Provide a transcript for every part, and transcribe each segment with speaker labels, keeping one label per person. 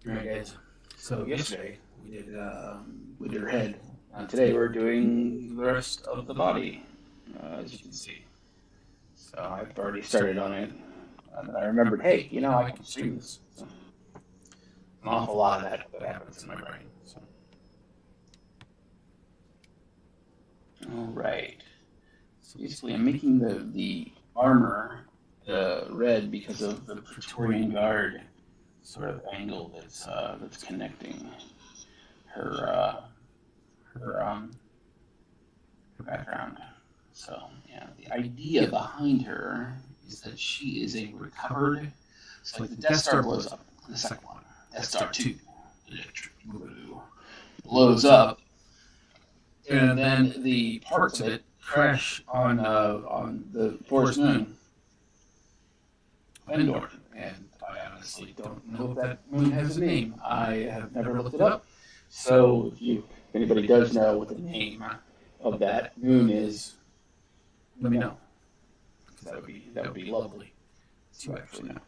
Speaker 1: Alright, guys. So yesterday we did her head. Today we're doing the rest of the body, as you can see. So I've already started on it, and I remembered, hey, I can stream this. So, an awful lot of that happens in my brain. So. All right. So basically, I'm making the armor red because of the Praetorian Guard sort of angle that's connecting her her background. So yeah, the idea behind her is that she is a recovered. So like the Death Star blows up, the second one, Death Star 2, electric blue, blows up, and then the parts of it crash on the forest moon, Endor. And I honestly don't know if that moon has a name. I have never looked it up. So if anybody does know what the name of that moon is, let me know. Because that would be lovely to actually know.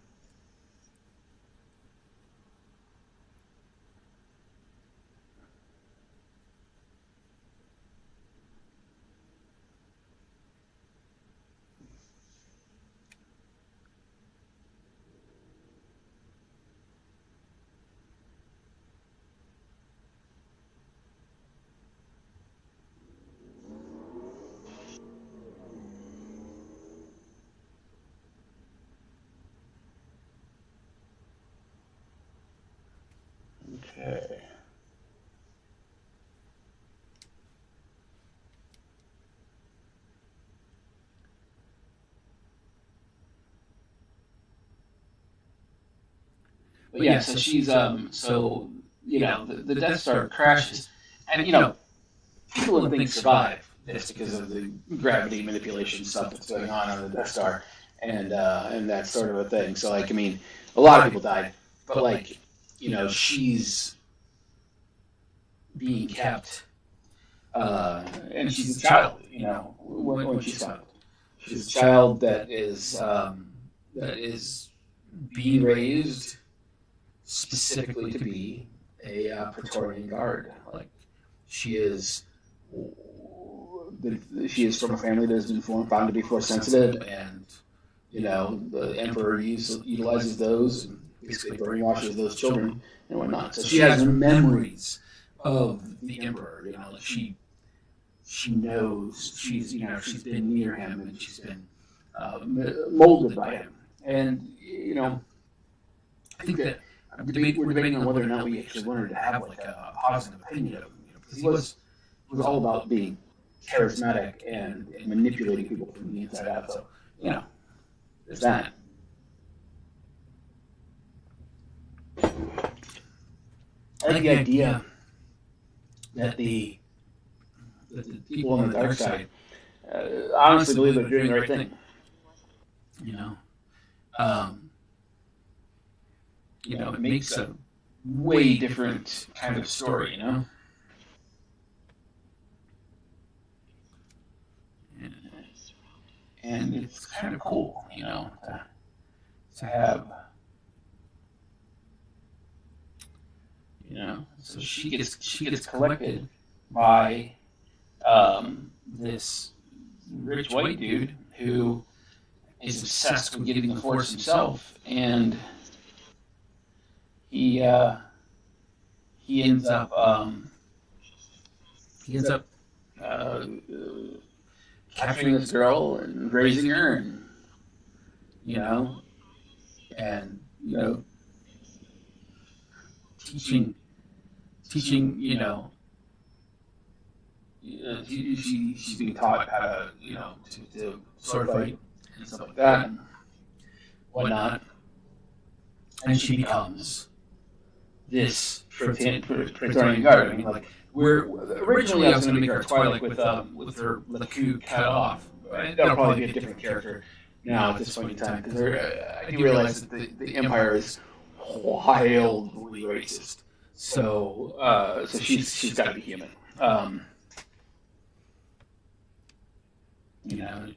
Speaker 1: Okay. But yeah, so she's the Death Star crashes, and people wouldn't think survive this because of the gravity manipulation stuff that's going on the Death Star, and that sort of a thing. So like, I mean, a lot of people died, but like, she's being kept, and she's a child. When she's found, she's a child that is being raised specifically to be a Praetorian Guard. Like she is from a family that has been found to be force sensitive, and the Emperor utilizes those and basically brainwashes those children and whatnot. So she has memories of the Emperor. Like she knows she's been near him and she's been molded by him, and I think that we're debating on whether or not we actually wanted to have like a positive opinion of him, because he was all about being charismatic and manipulating people from the inside out. So there's that. I like the idea that the people on the dark side honestly believe they're doing the right thing. It makes a way different kind of story, And it's kind of cool, to have, so she gets collected by this rich white dude who is obsessed with getting the Force himself, and he ends up capturing this girl and raising her, and teaching she's being taught how to to sword fight and stuff like that and whatnot, and she becomes this Praetorian Guard. I mean, like, originally I was going to make her a Twilight with her Laku cut off. That'll probably be a different character now at this point in time, because I do realize that the Empire is wildly racist. So she's got to be human. You know.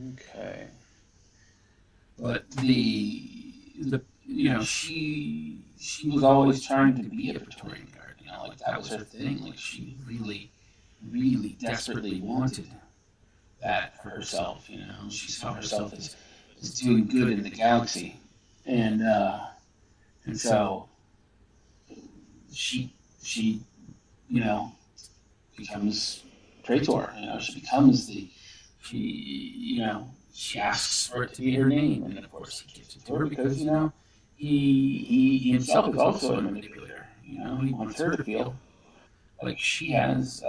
Speaker 1: Okay. But she was always trying to be a Praetorian Guard. Like that was her thing. Like she really, really desperately wanted that for herself. She saw herself as doing good in the galaxy, and so she becomes Praetor. She becomes she asks for it to be her name, and of course he gives it to her because he himself is also a manipulator. He wants her to feel like she has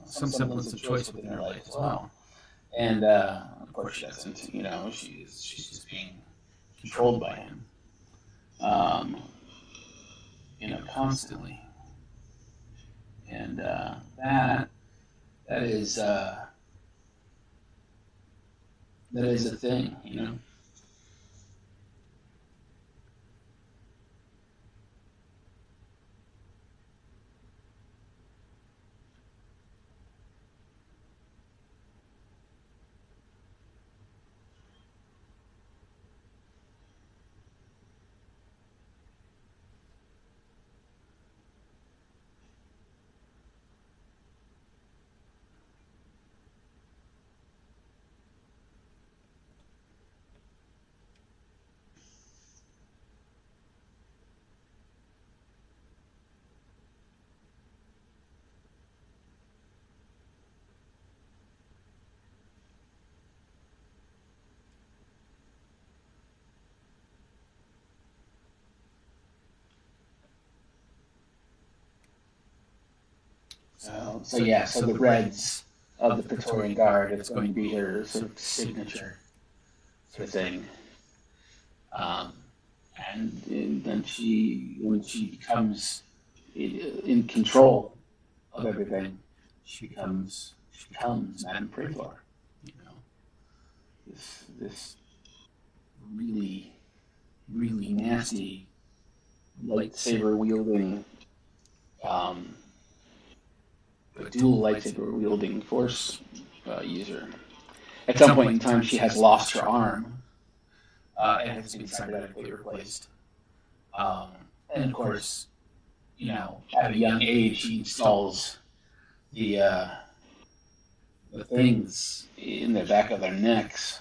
Speaker 1: some semblance of choice within her life as well. And of course she doesn't. She's just being controlled by him, um, constantly. And that is a thing. So the Reds of the Praetorian Guard, it's going to be her sort of signature sort of thing. And then when she becomes in control of everything, she becomes Madame Praetor. This really, really nasty lightsaber wielding, dual lightsaber wielding force user. At some point in time, she has lost her arm and has been cybernetically replaced. And of course, at a young age, she installs the things in the back of their necks.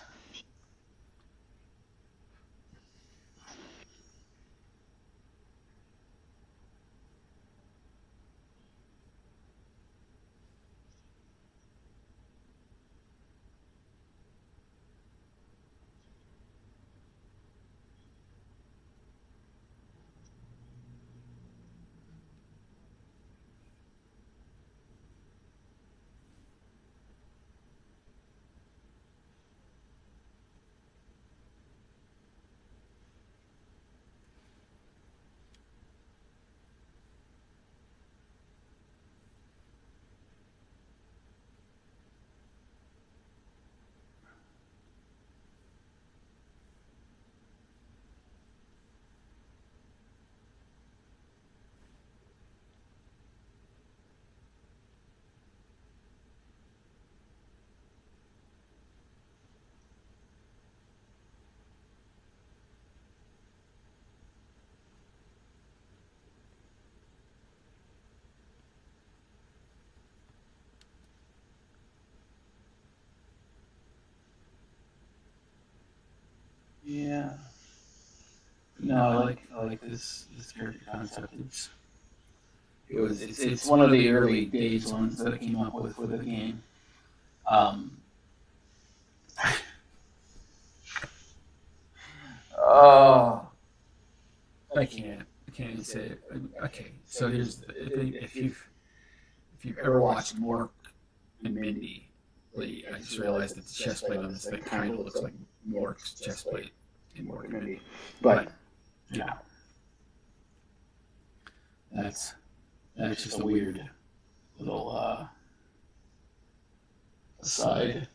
Speaker 1: Yeah. No, I like this character concept. It's one of the early days ones that I came up with a game. Oh, I can't even say it. Okay, so here's if you've ever watched Mork and Mindy, I just realized that the chest plate on this thing kind of looks like Mork's chest plate in Mork and Mindy, but yeah, that's just a weird little aside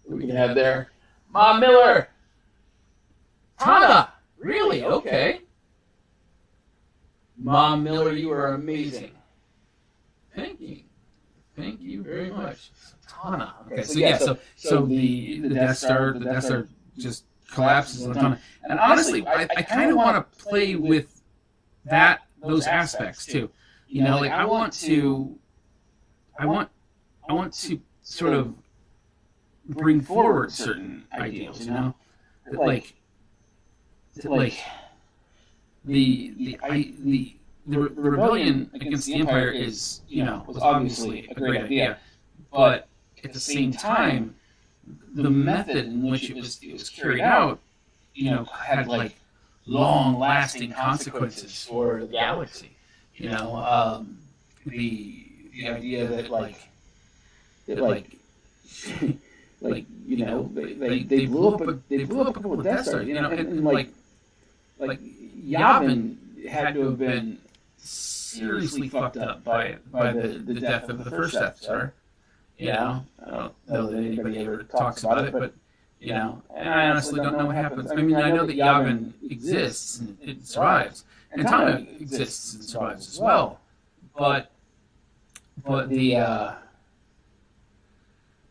Speaker 1: we can have there. Mom Miller, Tana, really? Okay. Mom Miller, you are amazing. Thank you. Thank you very much. Tana. Okay, so yeah, so the Death Star just collapses on Tana. And honestly, I kind of want to play with those aspects too. You know, like I want to sort of bring forward certain ideals. You know, like the rebellion against the Empire is, you know, was obviously a great idea, but at the same time, the method in which it was carried out, you know, had like long-lasting consequences for the galaxy. You know, the idea that like you know, they blew up a couple of Death Stars, you know, and like Yavin had to have been seriously fucked up by the death of the first Death Star. You know, I don't know that anybody ever talks about it, but you know, and I honestly don't know what happens. I mean, I know that Yavin exists and it survives, and Tana exists and survives as well, but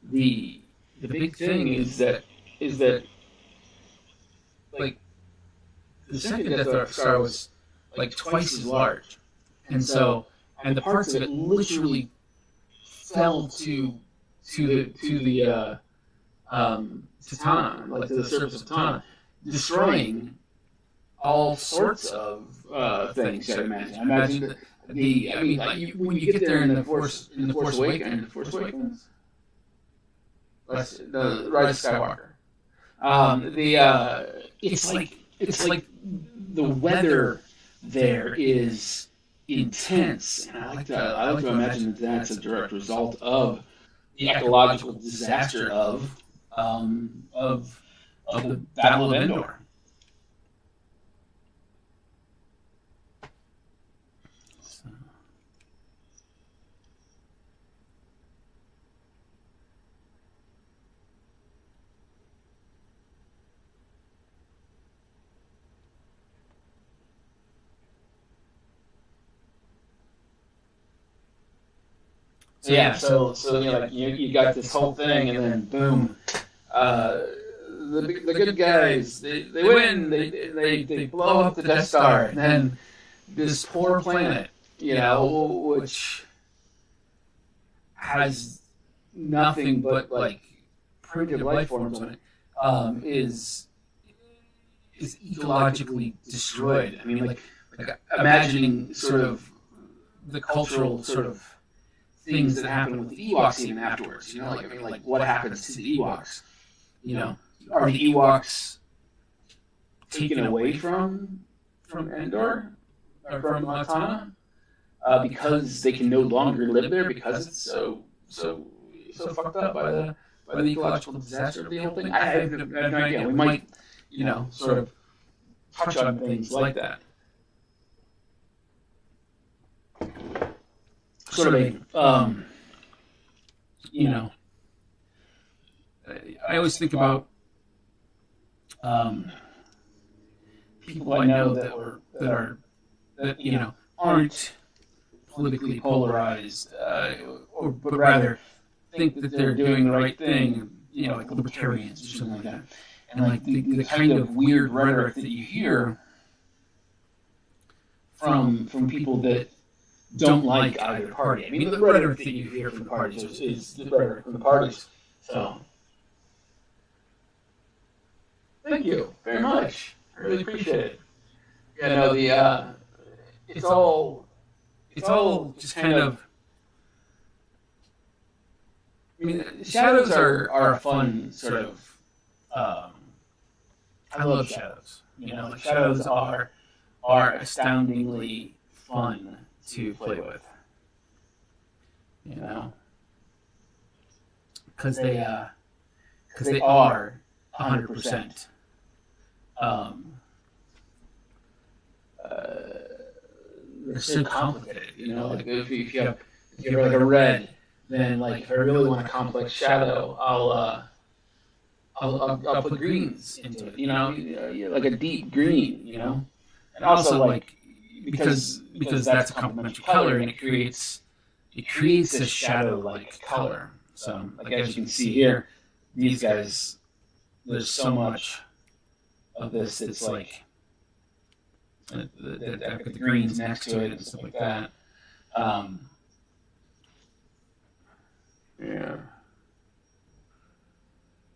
Speaker 1: the big thing is that like the second Death Star was like twice as large, and the parts of it literally fell to Tana, like to the surface of Tana, destroying all sorts of things. I imagine when you get there in the Force Awakens, the Rise of Skywalker, it's like the weather there is intense, and I like to imagine that that's a direct result of the ecological disaster of the Battle of Endor. So yeah, so you know, like you got this whole thing, and then boom, the good guys they win, they blow up the Death Star, and then this poor planet, you know, which has nothing but like primitive life forms on it, is ecologically destroyed. I mean, like imagining sort of the cultural sort of things that happen with the Ewoks even afterwards. You know, like what happens to the Ewoks? You know, are the Ewoks taken away from Endor or from Tana because they can no longer live there because it's so fucked up by the ecological disaster of the whole thing? I have no idea. We might, you know, sort of touch on things like that. Sort of you know, I always think about people I know that you know aren't politically polarized, but rather think that they're doing the right thing. You know, like libertarians or something like that, and like the kind of weird rhetoric that you hear from people that don't like either party. I mean, the rhetoric that you hear from the parties is the rhetoric from the parties. So, thank you very much. I really appreciate it. Yeah, no, it's all just kind of. I mean, shadows are a fun sort of. I love shadows. You know, like shadows are astoundingly fun to play with, you know, because they are 100%. They're so complicated, you know. Like if you have like a red, then like if I really want a complex shadow, I'll put greens into it, you know, like a deep green, you know, and also like. Because that's a complementary color, and it creates it creates a shadow-like color. So, like as you can see here, these guys, there's so much of this that's like, that I've got the greens next to it and stuff like that. Yeah.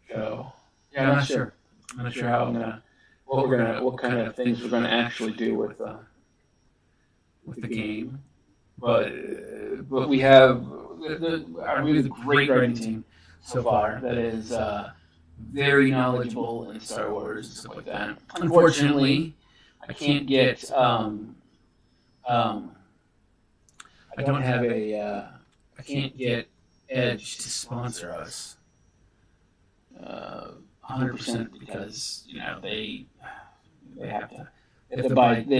Speaker 1: So, yeah, I'm not sure. I'm not sure how what kind of things we're gonna actually do with the game, but we have a really great writing team so far that is very knowledgeable in Star Wars and stuff like that. Unfortunately, I can't get I don't have I can't get Edge to sponsor us 100% because they have to they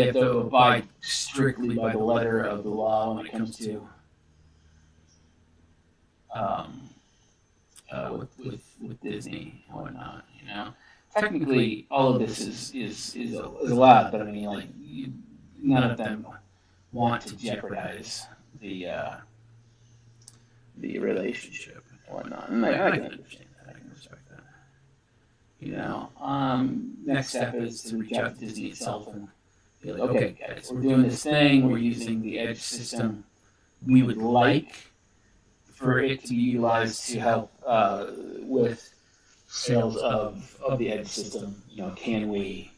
Speaker 1: have to abide strictly by the letter of the law when it comes to with Disney and whatnot. Technically all of this is allowed, but I mean none of them want to jeopardize the relationship and whatnot. And I can understand that. I can respect that. Next step is to reach out to Disney itself and be like, okay, guys, we're doing this thing. We're using the Edge system. We would like for it to be utilized to help with sales of the Edge system. Can we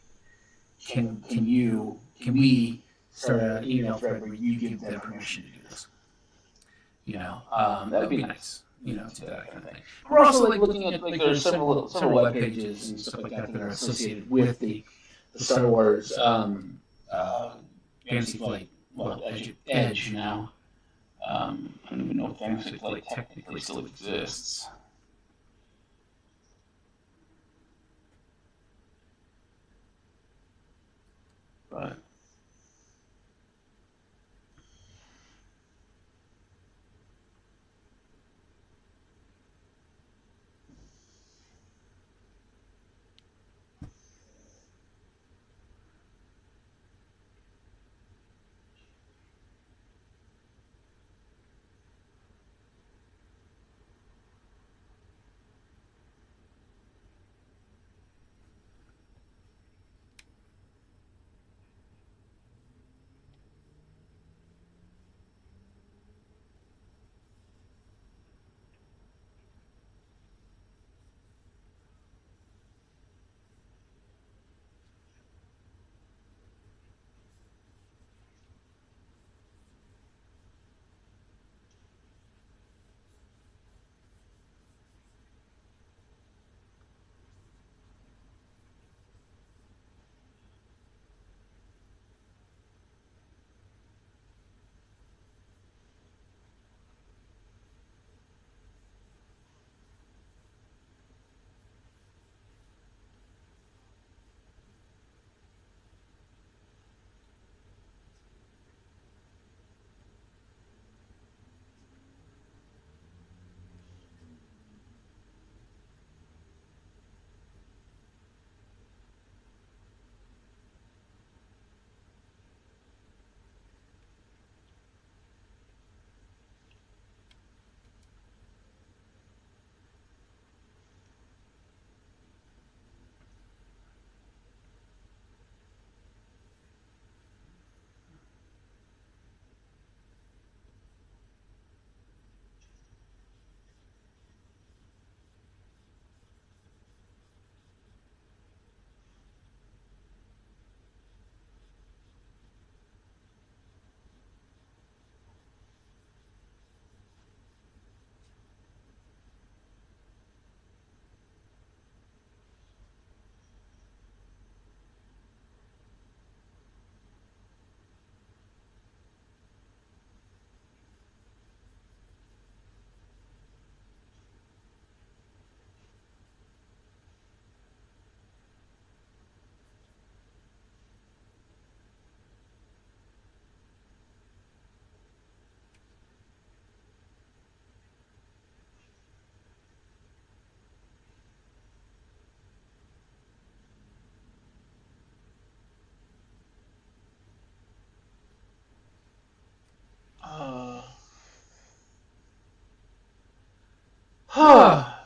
Speaker 1: start an email thread where you give them permission to do this? That would be nice. To that kind of thing. We're also looking at there's several web pages and stuff like that that are associated with the Star Wars Fantasy Flight, Edge now. I don't even know if Fantasy Flight technically still exists. But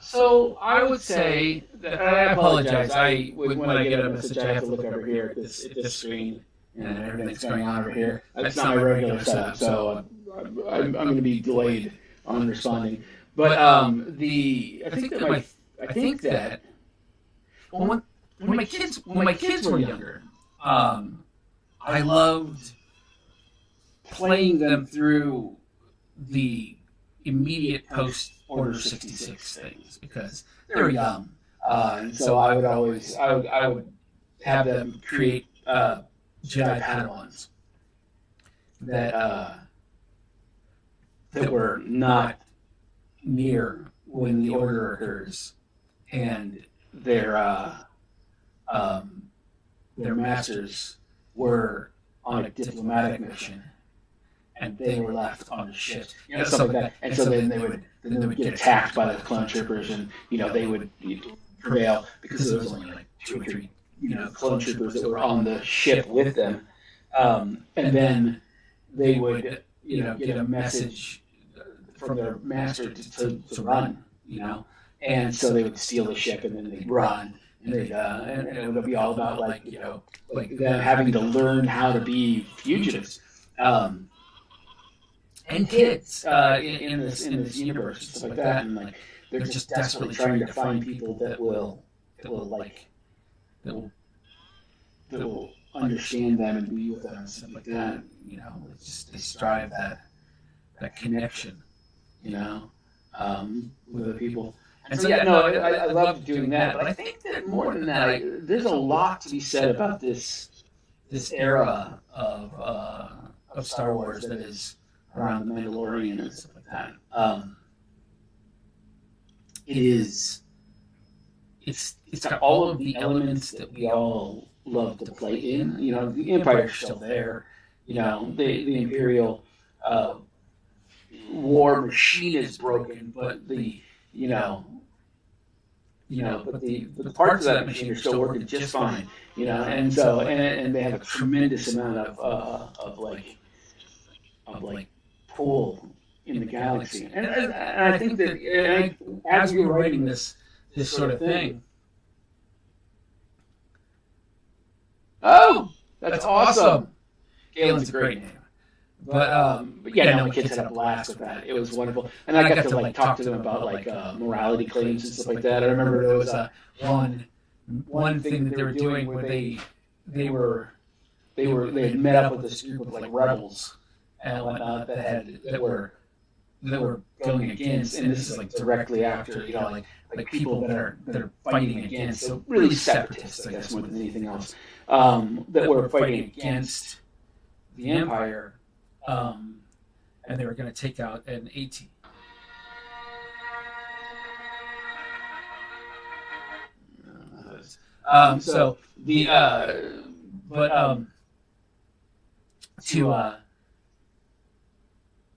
Speaker 1: So I would say that, and I apologize. When I get a message, I have to look over here at this screen, and everything's going on over here. That's not my regular setup, so I'm going to be delayed on responding. But I think that when my kids were younger, I loved playing them through the immediate post Order 66 things because they were young, and so I would have them create Jedi Padawans that were not near when the Order occurs, and their masters were on a diplomatic mission, and they were left on the ship, stuff like that. And so then they would get attacked by the clone troopers, and they would prevail because there was only like 2 or 3 clone troopers that were on the ship with them, and then they would get a message from their master to run, and so they would steal the ship and then they'd run. And it would be all about like them having to learn how to be fugitives, and kids in this universe and stuff like that, and like they're just desperately trying to find people that will understand them and be with them and stuff like that. They strive that connection, with other people. And so, I love doing that. But I think that more than that, there's a lot to be said about this era of Star Wars that is around the Mandalorian and stuff like that. It's got all of the elements that we all love to play in. The Empire's still there. The Imperial war machine is broken, but the parts of that machine are still working just fine, and so and they have a tremendous amount of pull in the galaxy, and I think that as we were writing this sort of thing, that's awesome. Galen's a great name. But my kids had a blast with that. It was wonderful, and I got to talk to them about morality claims and stuff like that. I remember there was one thing that they were doing where they had met up with this group of rebels and whatnot that were going against, and this is directly after people that are fighting against, so really separatists, I guess, more than anything else, that were fighting against the Empire. And they were going to take out an AT. So the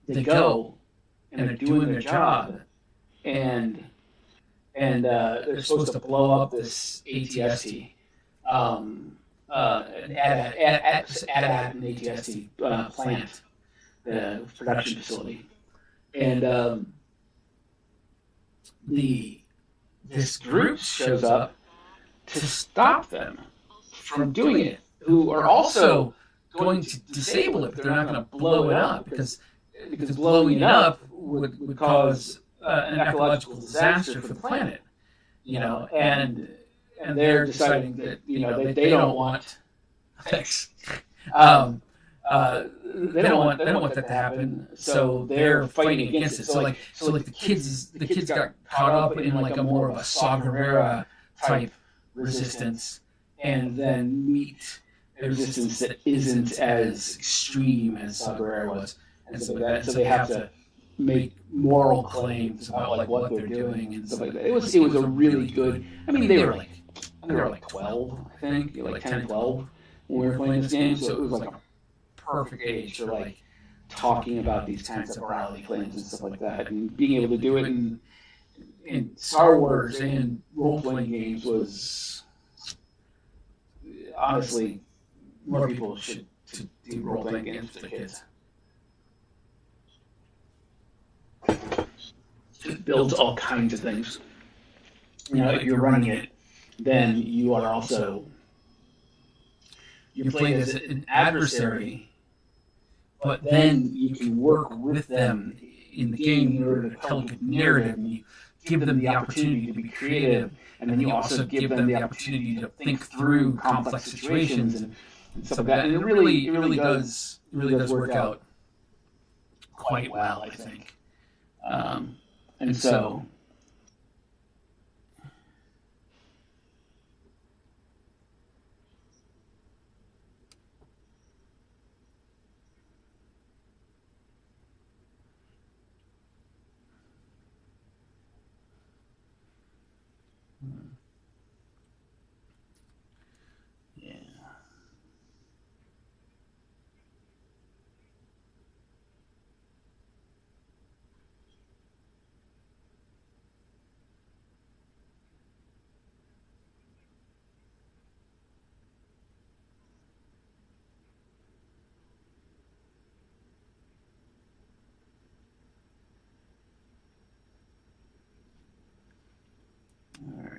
Speaker 1: they go and they're doing their job, and they're supposed to blow up this ATST. An ATST plant, the production facility, and this group shows up to stop them from doing it, who are also going to disable it, but they're not going to blow it up because blowing it up would cause an ecological disaster for the planet, and they're deciding that they don't want thanks. They don't want that to happen, so they're fighting against it. So the kids got caught up in a more of a Saw Gerrera type resistance, and then meet a resistance that isn't as extreme as Saw Gerrera was, and so they have to make moral claims about what they're doing and stuff like that. It was a really good. I mean, they were 12, I think, 10, 12 when we were playing this game, so it was a perfect age for talking about these kinds of morality claims and stuff like that, and being able to do it in Star Wars and role-playing games was honestly more people should do role-playing games for their kids. it builds all kinds of things. If you're running it, then you are also you're playing as an adversary, but then you can work with them in the game in order to tell a good narrative, and you give them the opportunity to be creative, and then you also give them the opportunity to think through complex situations and stuff like that. And it really does work out quite well, I think. And so. Yeah. All right.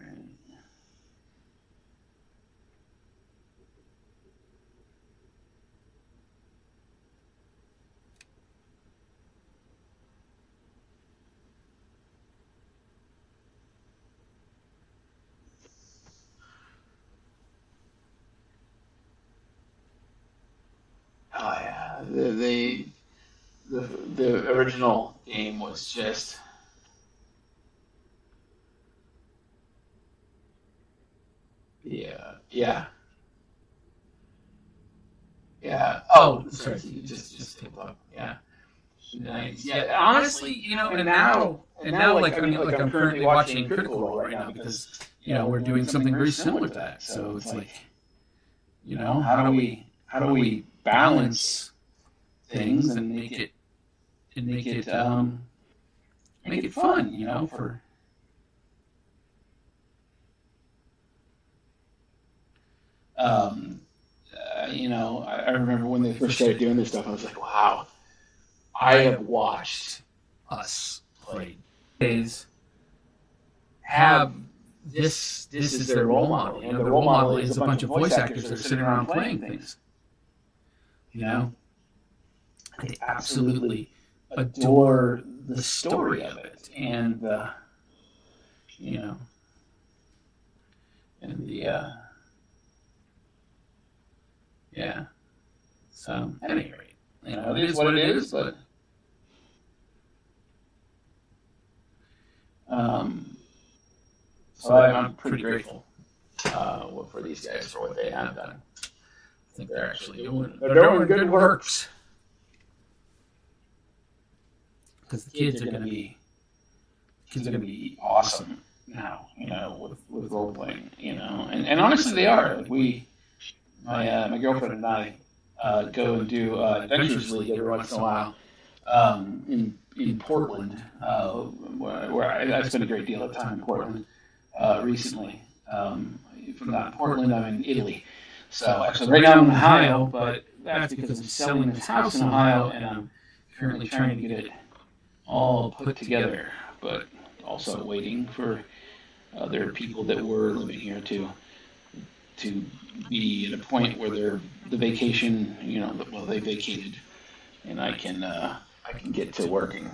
Speaker 1: Oh yeah, the original game was just yeah. Oh, sorry, you just take a look. Yeah. Nice. Yeah, honestly, and now, like I'm currently watching Critical Role right now because we're doing something very similar to that. So it's like, how do we balance things and make it fun, for. I remember when they first started doing this stuff, I was like, wow, I have watched us play days have this is their role model. The role model is a bunch of voice actors that are sitting around playing things. They absolutely adore the story of it and yeah. So at any rate, it is what it is, but so I'm pretty grateful for these guys for what they have done. I think they're actually doing good works because the kids are going to be awesome now, with role playing, and honestly they are. Like my girlfriend and I go and do Adventures League every once in a while in Portland, where I spent a great deal of time in Portland recently. From not Portland, I'm in Italy. So actually, right now I'm in Ohio, but that's because I'm selling this house in Ohio, and I'm currently trying to get it all put together, but also waiting for other people that were living here to be at a point where the vacation, they vacated, and I can get to working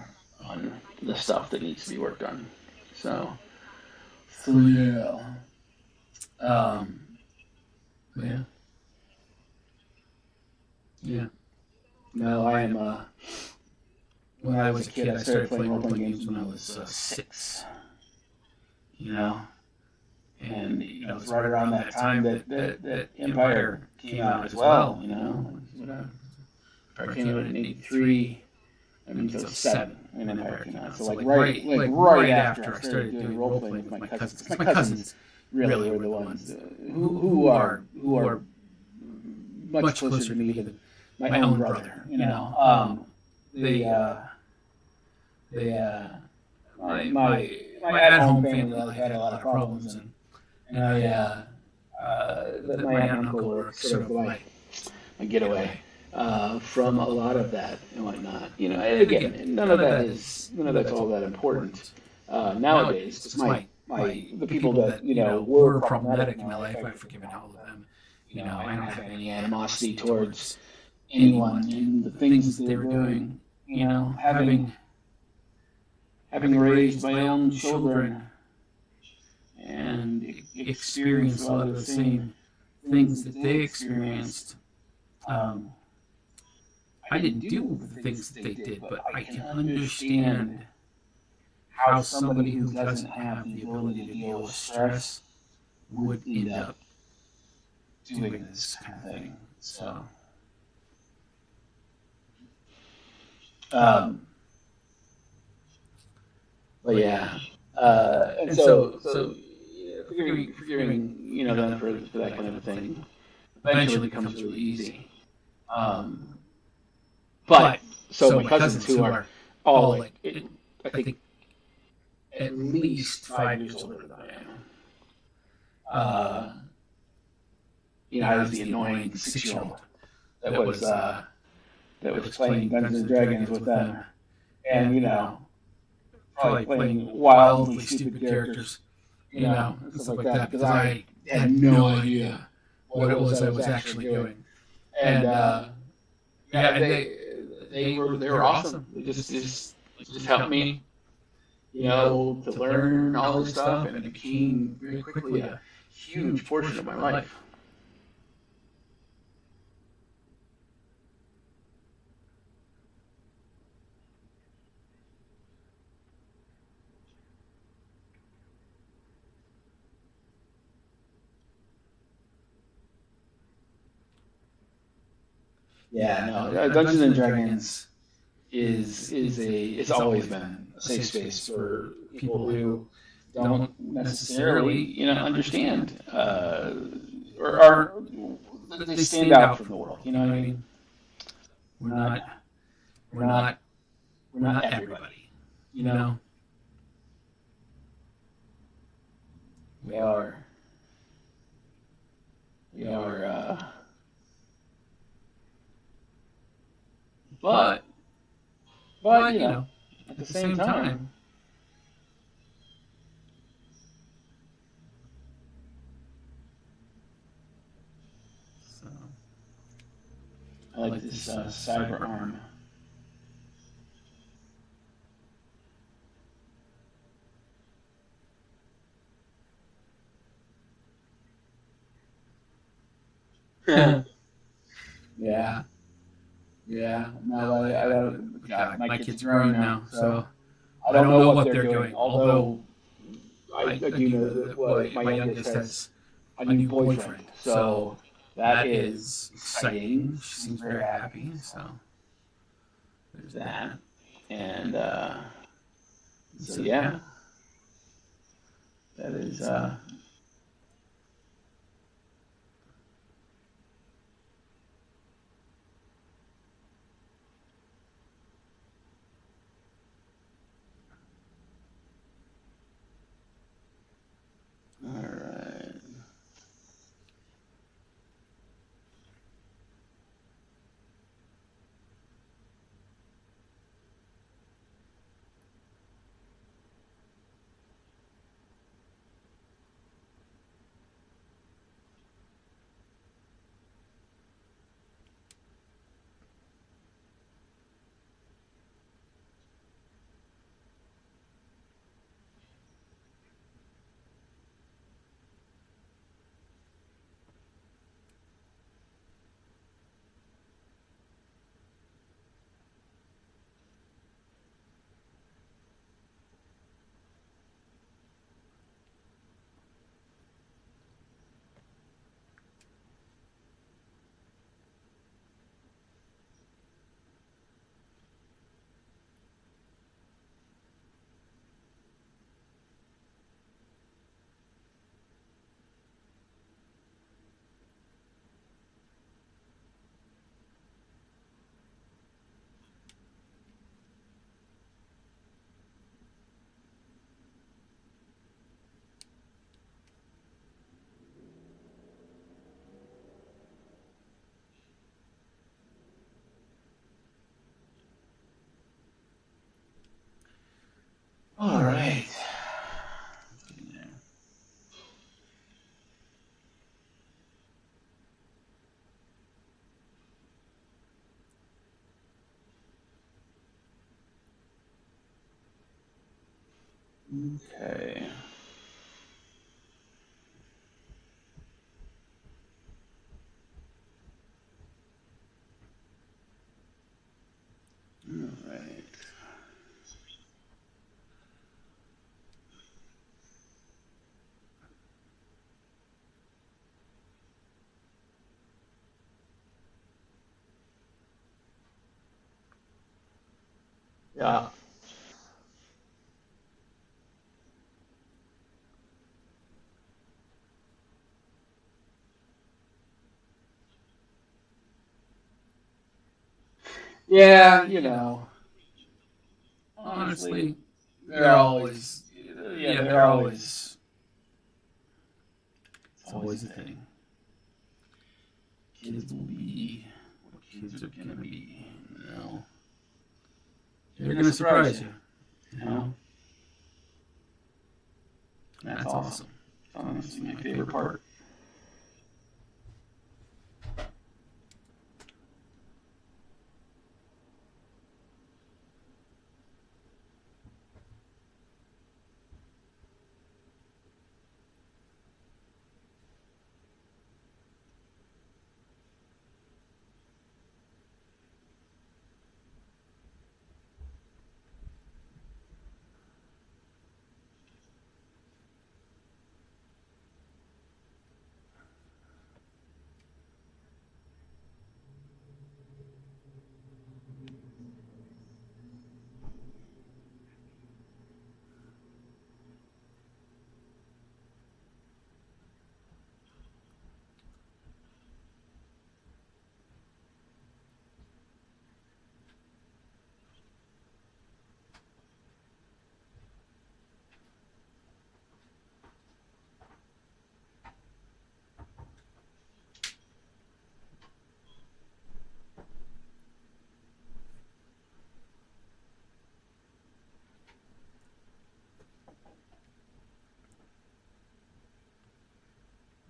Speaker 1: on the stuff that needs to be worked on. So yeah. Yeah. No, I am. When I was a kid, I started playing role-playing games when I was 6. And it was right around that time that Empire came out as well. Empire came out in '83. I mean, so 7 when Empire came out. So right after I started doing role-playing with my cousins. My cousins really were the ones who are much closer to me than my own brother. My at-home family really had a lot of problems, and my aunt and uncle were sort of my getaway from a lot of that and whatnot. And again, none of that's all that important. nowadays, because the people that were problematic in my life, I've forgiven all of them. I don't have any animosity towards anyone and the things that they were doing. Having raised my own children and experienced a lot of the same things that they experienced. I didn't do the things that they did, but I can understand how somebody who doesn't have the ability to deal with stress would end up doing this kind of thing. So, but yeah, and so forgiving them for that kind of thing eventually becomes really easy. But so my cousins who are all I think at least 5 years older than I am. I was the annoying 6-year-old that was playing Dungeons and Dragons with them, and probably playing wildly stupid characters, and stuff like that, because I had no idea what it was I was actually doing, and they were awesome. They just helped me, to learn all this stuff, and it became very quickly a huge portion of my life. Yeah, no, Dungeons and Dragons it's always been a safe space for people who don't necessarily understand or they stand out from the world. You know what I mean? We're not everybody. We are. But at the same time, so I like this cyber arm. Yeah. No, I don't. God, my kid's grown now, so I don't know what they're doing. Although I do know that my youngest has a new boyfriend, so that is exciting. She seems very happy. So there's that, and so yeah, that is. All right. All right. Okay. All right. Yeah. Yeah, honestly, they're always, they're always, it's always a thing. Kids will be what kids are gonna be, They're gonna surprise you, That's awesome. That's my favorite part.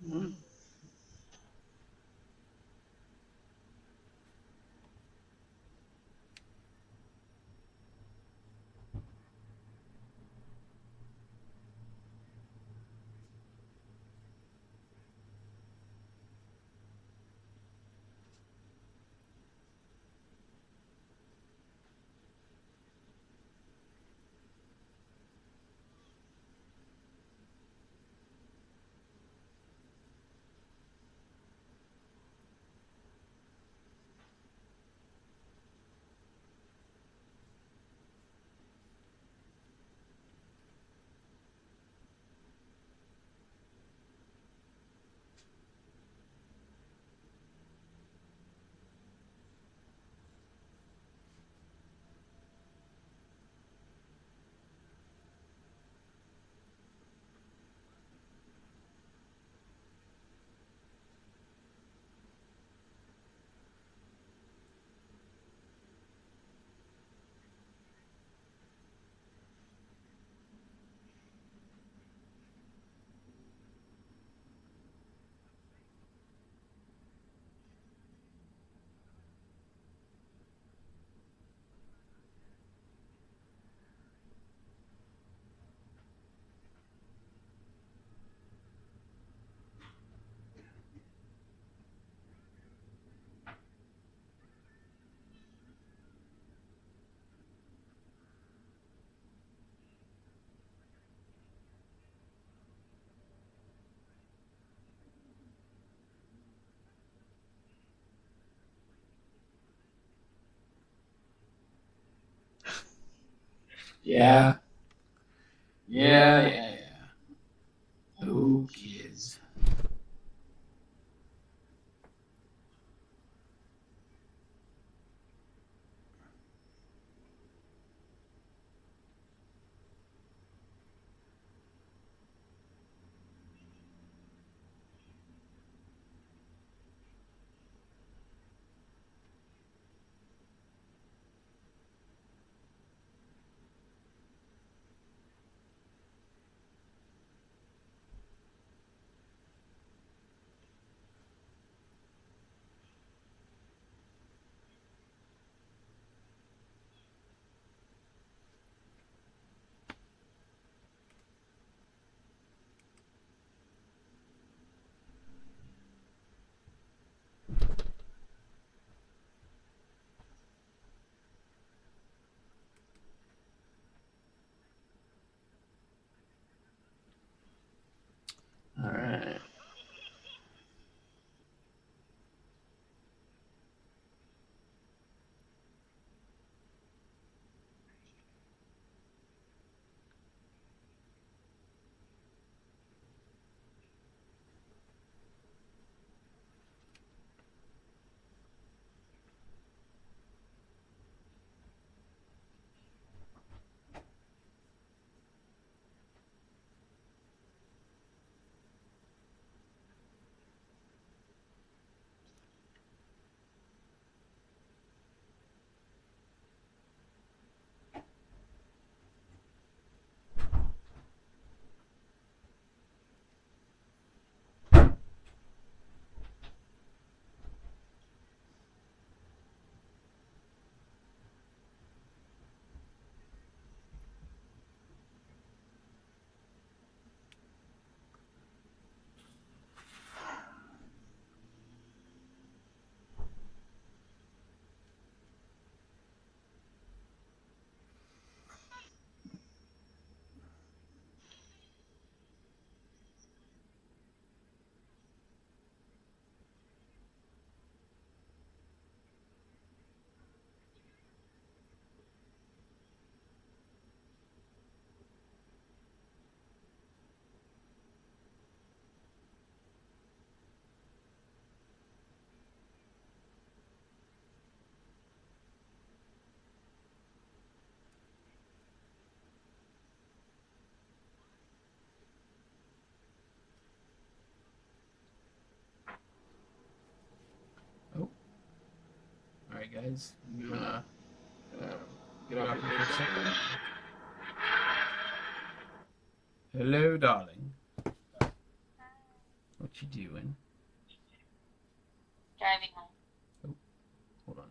Speaker 1: Mm-hmm. Yeah. Yeah. Oh, kids. guys. You wanna get off here for a second? Hello, darling. What you doing?
Speaker 2: Driving home.
Speaker 1: Oh, hold on.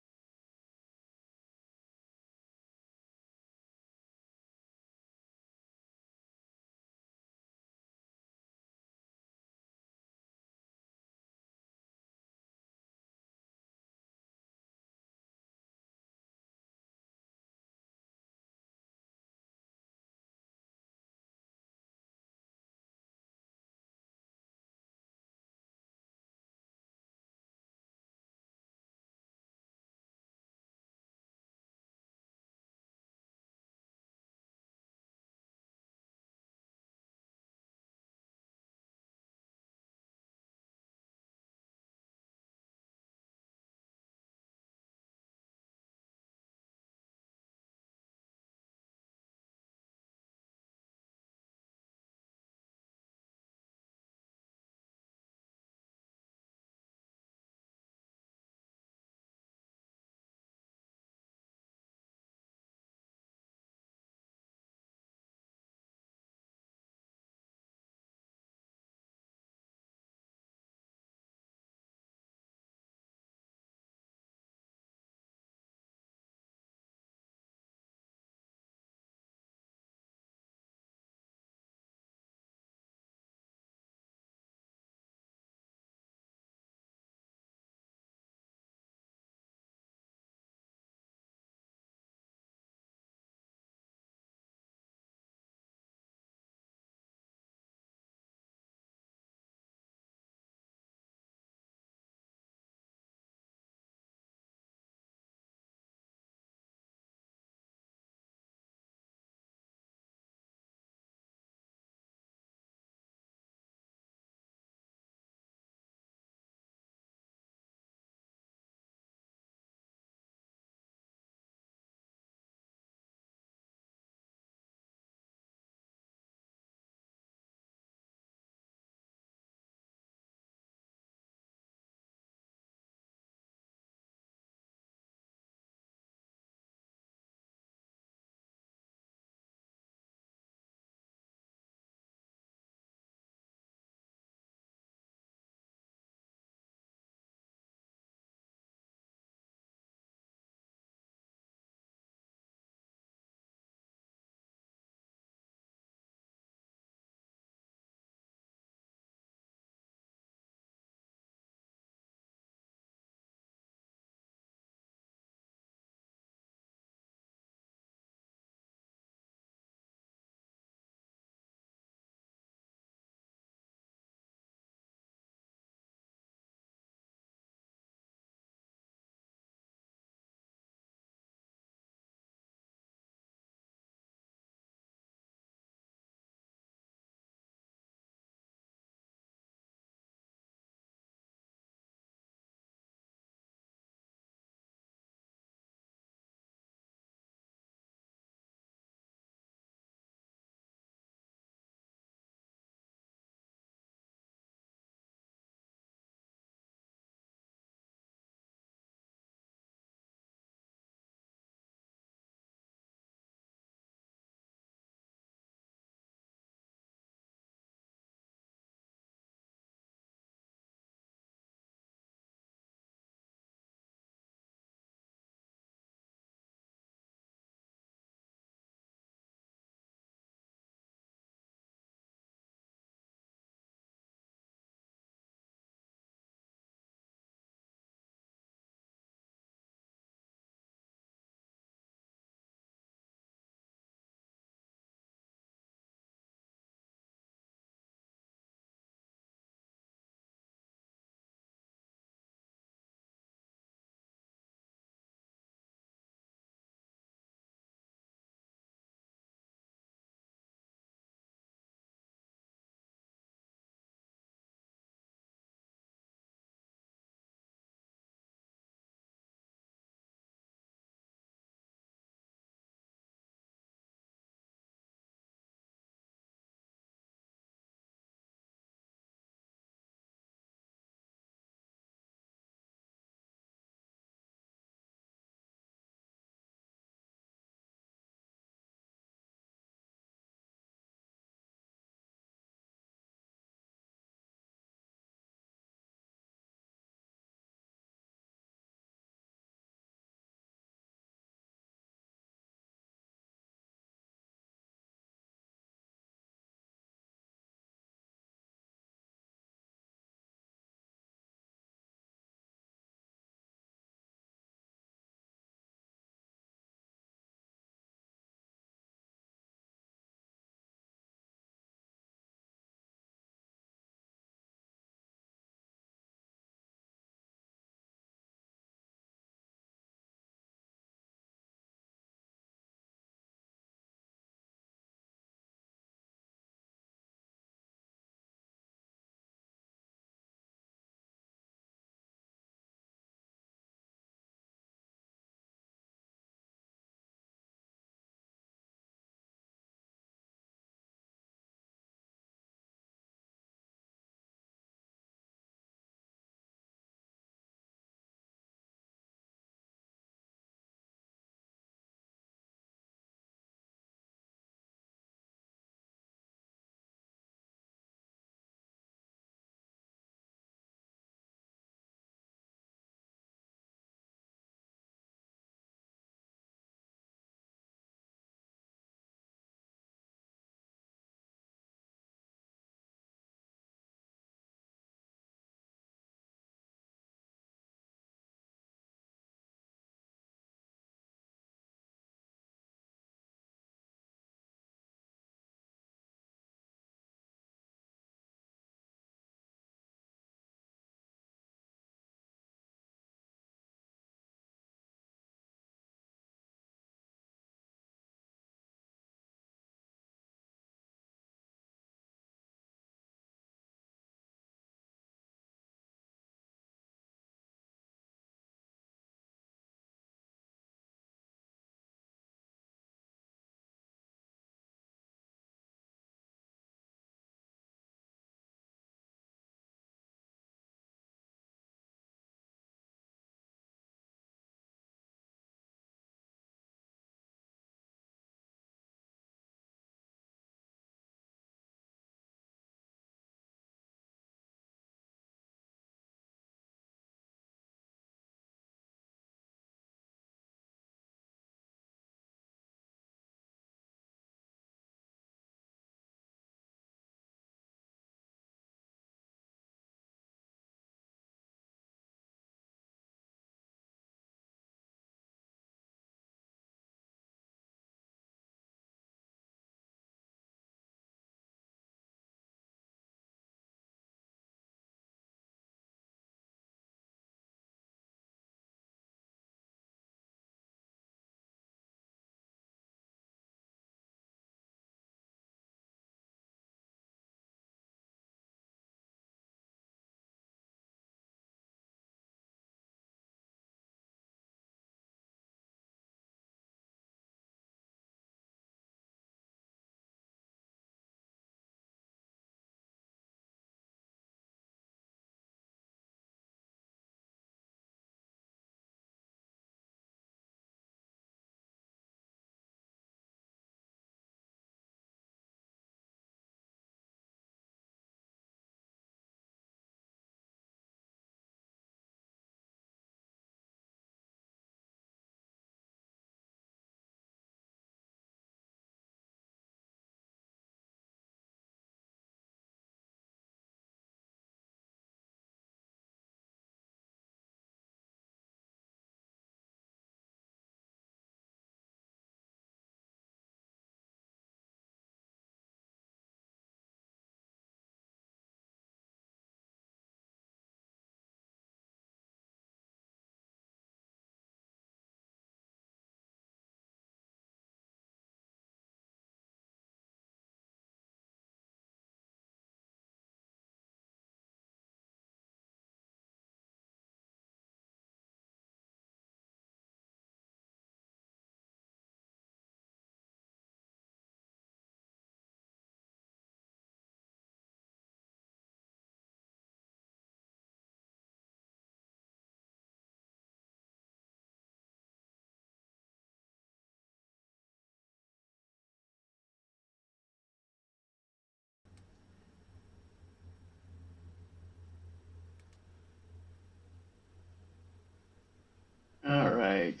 Speaker 1: right.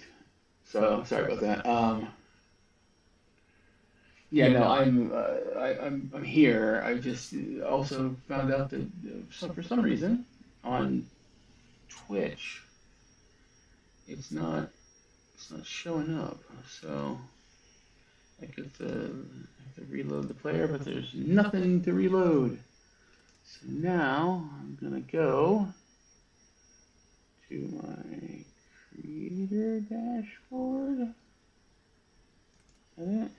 Speaker 1: So sorry about that. Yeah, no, I'm here. I just also found out that for some reason on Twitch it's not showing up. So I could have to reload the player, but there's nothing to reload. So now I'm gonna go to my creator dashboard. Is that it?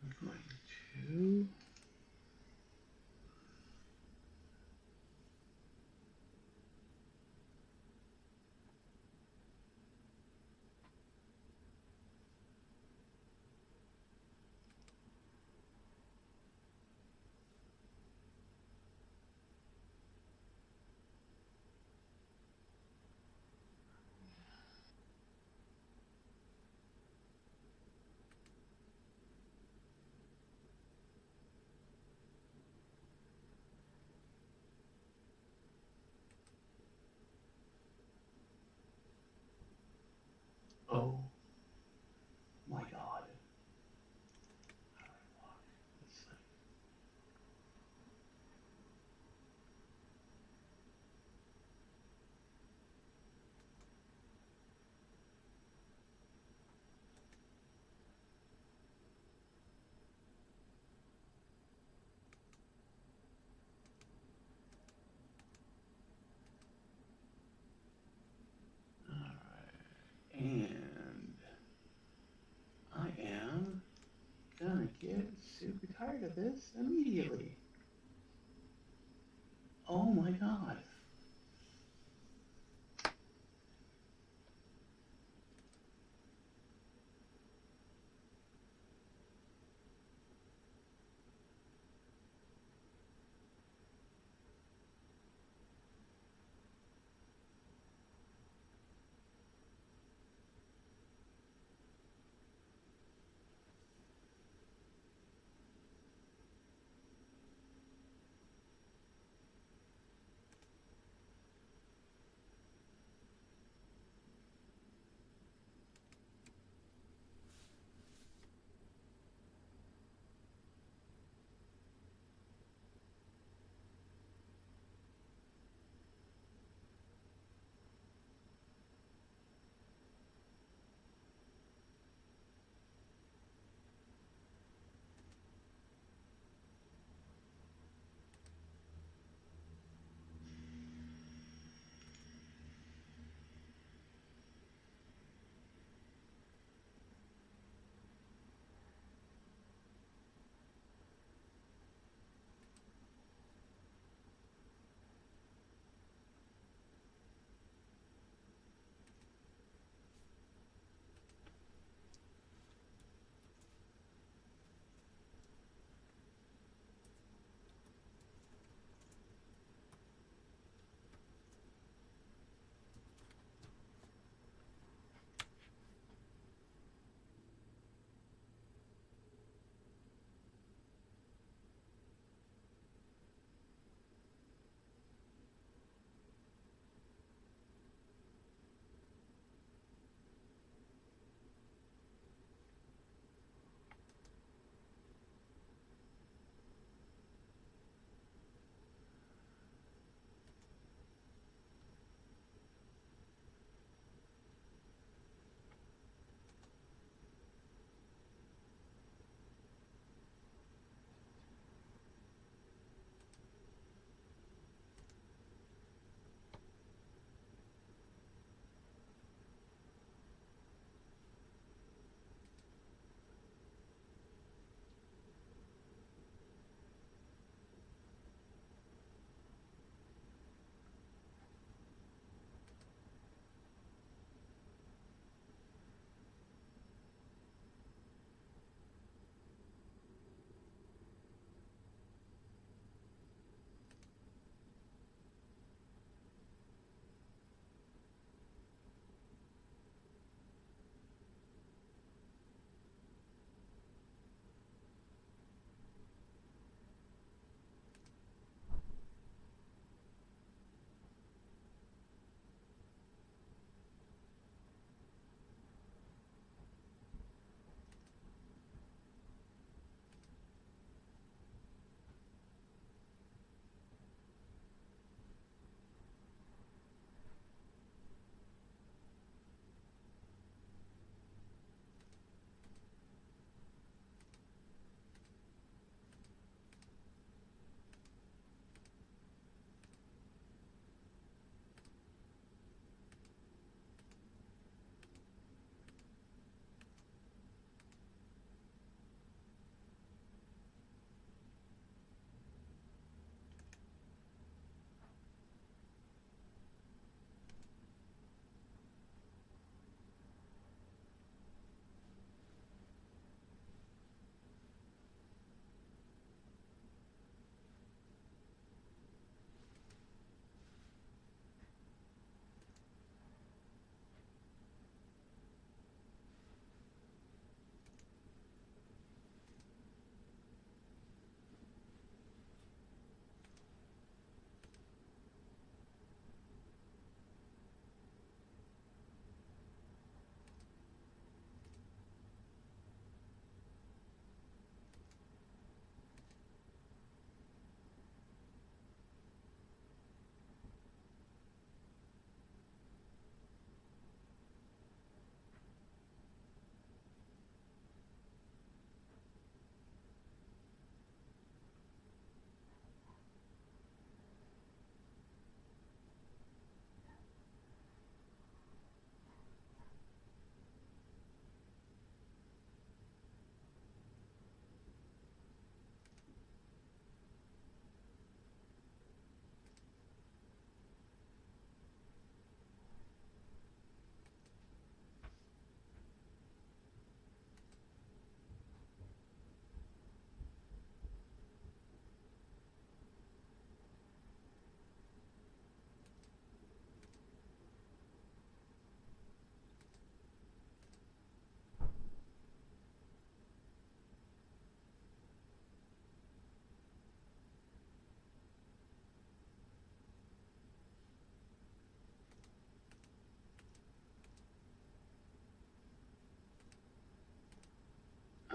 Speaker 1: I'm going to. Oh my God. And I am gonna get super tired of this immediately. Oh my God.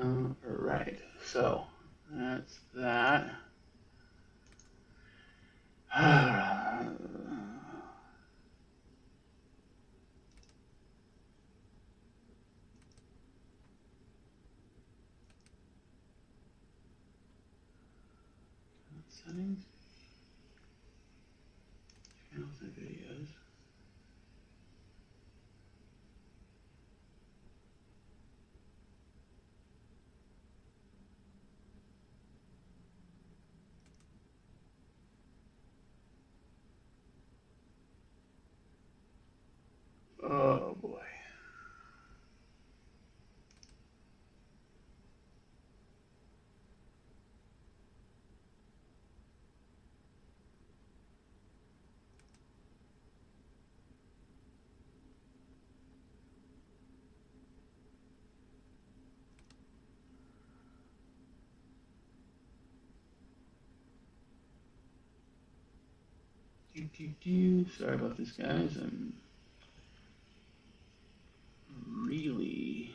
Speaker 1: Alright, so that's that. Settings, channels and videos. Oh boy. Sorry about this, guys. I'm really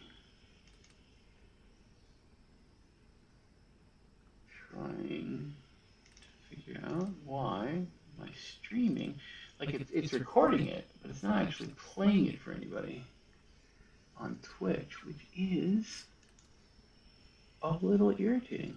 Speaker 1: trying to figure out why my streaming, like it's recording it, but it's not actually playing it for anybody on Twitch, which is a little irritating.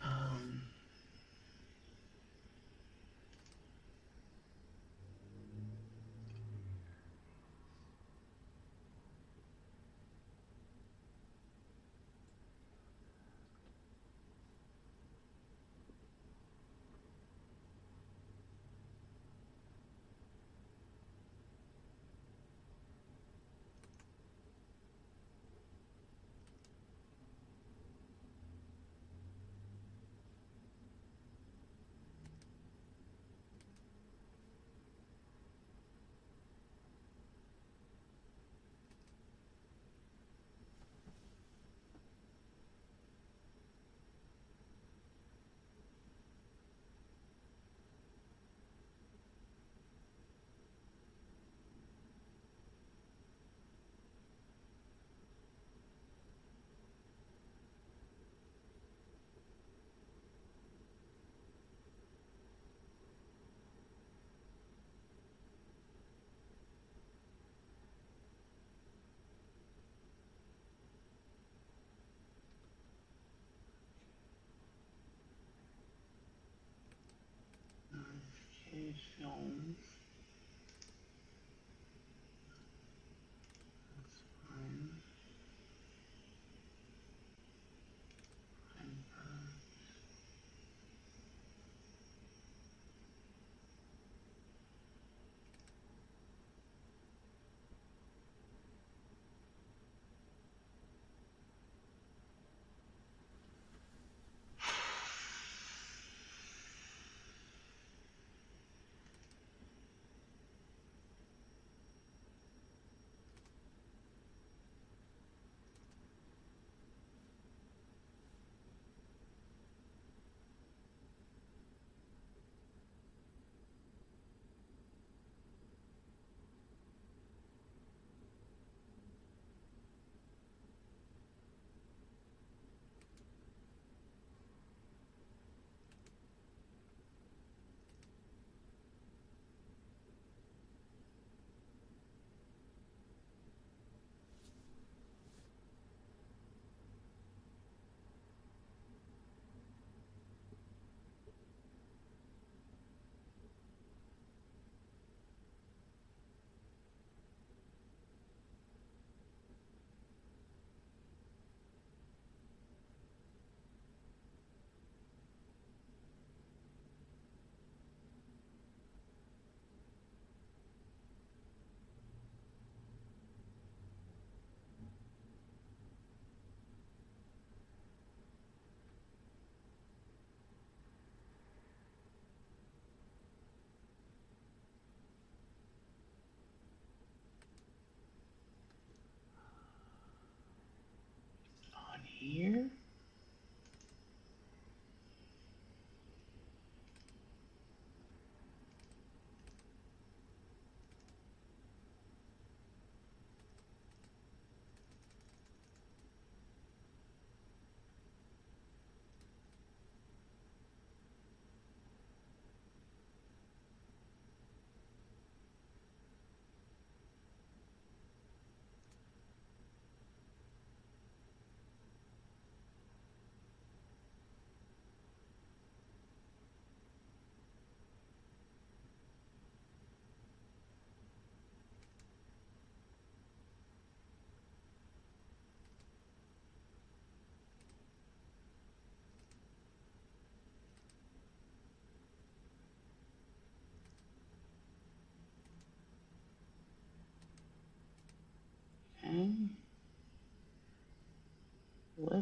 Speaker 1: Um, okay, films. That's fine.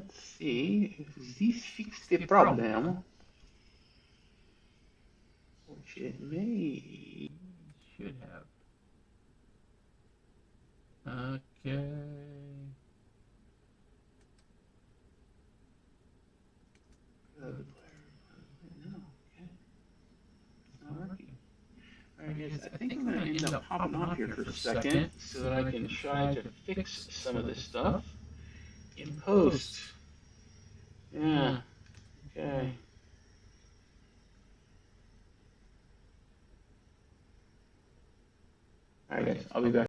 Speaker 1: let's see if this fixed the problem, which it should have. Okay. No, okay. It's not working. Alright guys, I think I'm going to end up popping off here for a second so that I can try to fix some of this stuff in post. Yeah, okay. Alright guys, I'll be back.